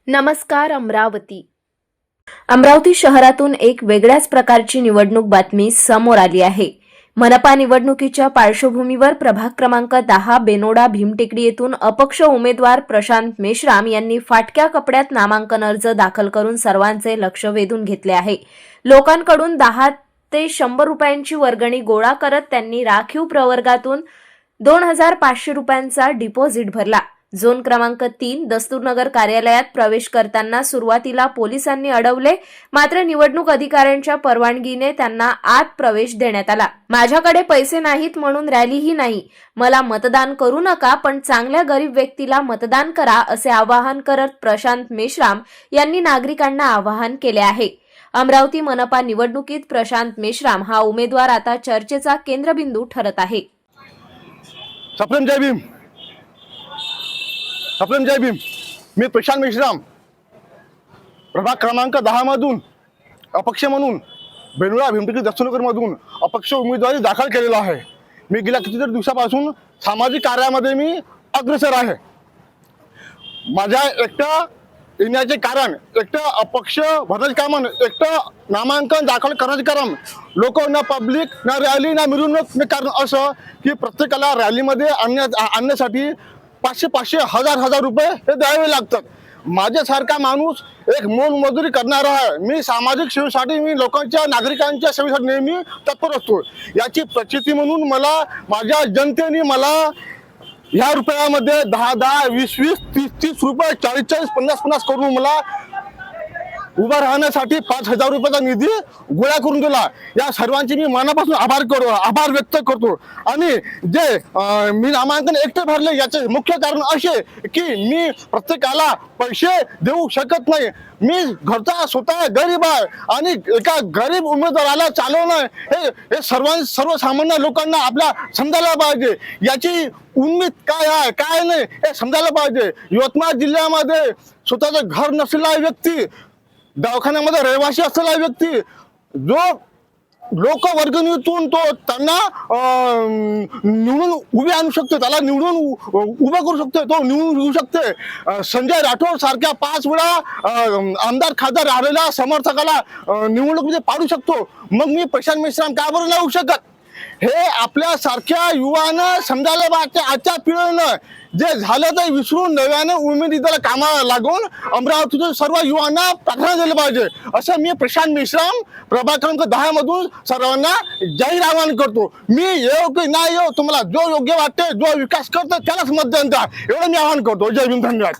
नमस्कार अमरावती शहरातून एक वेगळ्याच प्रकारची निवडणूक बातमी समोर आली आहे। मनपा निवडणुकीच्या पार्श्वभूमीवर प्रभाग क्रमांक 10 बेनोडा भीमटेकडी येथून अपक्ष उमेदवार प्रशांत मेश्राम यांनी फाटक्या कपड्यात नामांकन अर्ज दाखल करून सर्वांचे लक्ष वेधून घेतले आहे। लोकांकडून 10 ते 100 रुपयांची वर्गणी गोळा करत त्यांनी राखीव प्रवर्गातून 2500 रुपयांचा डिपॉझिट भरला। झोन क्रमांक 3 दस्तूरनगर कार्यालयात प्रवेश करताना सुरुवातीला पोलिसांनी अडवले, मात्र निवडणूक अधिकाऱ्यांच्या परवानगीने त्यांना आत प्रवेश देण्यात आला। माझ्याकडे पैसे नाहीत म्हणून रॅलीही नाही, मला मतदान करू नका पण चांगल्या गरीब व्यक्तीला मतदान करा असे आवाहन करत प्रशांत मेश्राम यांनी नागरिकांना आवाहन केले आहे। अमरावती मनपा निवडणुकीत प्रशांत मेश्राम हा उमेदवार आता चर्चेचा केंद्रबिंदू ठरत आहे। सप्रेम जय भीम। मी प्रशांत मेश्राम प्रभाग क्रमांक 10 मधून अपक्ष म्हणून बेनोडा भीमटेकडी दस्तूरनगर मधून अपक्ष उमेदवारी दाखल केलेला आहे। मी गेल्या कितीतरी दिवसापासून सामाजिक कार्यामध्ये मी अग्रेसर आहे। माझ्या एकटा येण्याचे कारण, एकटा अपक्ष भरण्याचे काम, एकटा नामांकन दाखल करण्याचे कारण, लोक ना पब्लिक ना रॅली ना मिरवणूक कारण असं की प्रत्येकाला रॅलीमध्ये आणण्यासाठी 500 हजार रुपये हे द्यावे लागतात। माझ्यासारखा माणूस एक मोलमजुरी करणारा आहे। मी सामाजिक सेवेसाठी, मी लोकांच्या नागरिकांच्या सेवेसाठी नेहमी तत्पर असतो। याची प्रचिती म्हणून मला माझ्या जनतेने मला ह्या रुपयामध्ये 10, 20, 30 रुपये, 40, 50 करून मला उभा राहण्यासाठी 5000 रुपयाचा निधी गोळा करून दिला। या सर्वांचे मी मनापासून आभार व्यक्त करतो। आणि जे मी नामांकन एकटे भरले याचे मुख्य कारण असे की मी प्रत्येकाला पैसे देऊ शकत नाही। मी घरचा स्वतः गरीब आहे आणि एका गरीब उमेदवाराला चालवणं हे सर्वसामान्य लोकांना आपल्या समजायला पाहिजे। याची उम्मीद काय आहे काय नाही हे समजायला पाहिजे। यवतमाळ जिल्ह्यामध्ये स्वतःचं घर नसलेला व्यक्ती, दवाखान्यामध्ये रहिवासी असलेला व्यक्ती, जो लोक वर्गणीतून तो त्यांना निवडून उभे आणू शकते, त्याला निवडून उभा करू शकते, तो निवडून येऊ शकते। संजय राठोड सारख्या 5 वेळा आमदार खासदार राहिलेल्या समर्थकाला निवडणुकीमध्ये पाडू शकतो। मग मी प्रशांत मेश्राम का बरं नाही होऊ शकत? हे आपल्या सारख्या युवानं समजायला पाहिजे। आजच्या पिढीनं जे झालं ते विसरून नव्याने उमेदवाराला कामाला लागून अमरावतीतील सर्व युवांना प्राधान्य दिलं पाहिजे असं मी प्रशांत मेश्राम प्रभाग क्रमांक 10 मधून सर्वांना जाहीर आवाहन करतो। मी येऊ की नाही येऊ, तुम्हाला जो योग्य वाटते, जो विकास करतो त्यालाच मतदान द्या, एवढं मी आवाहन करतो। जय भीम, धन्यवाद।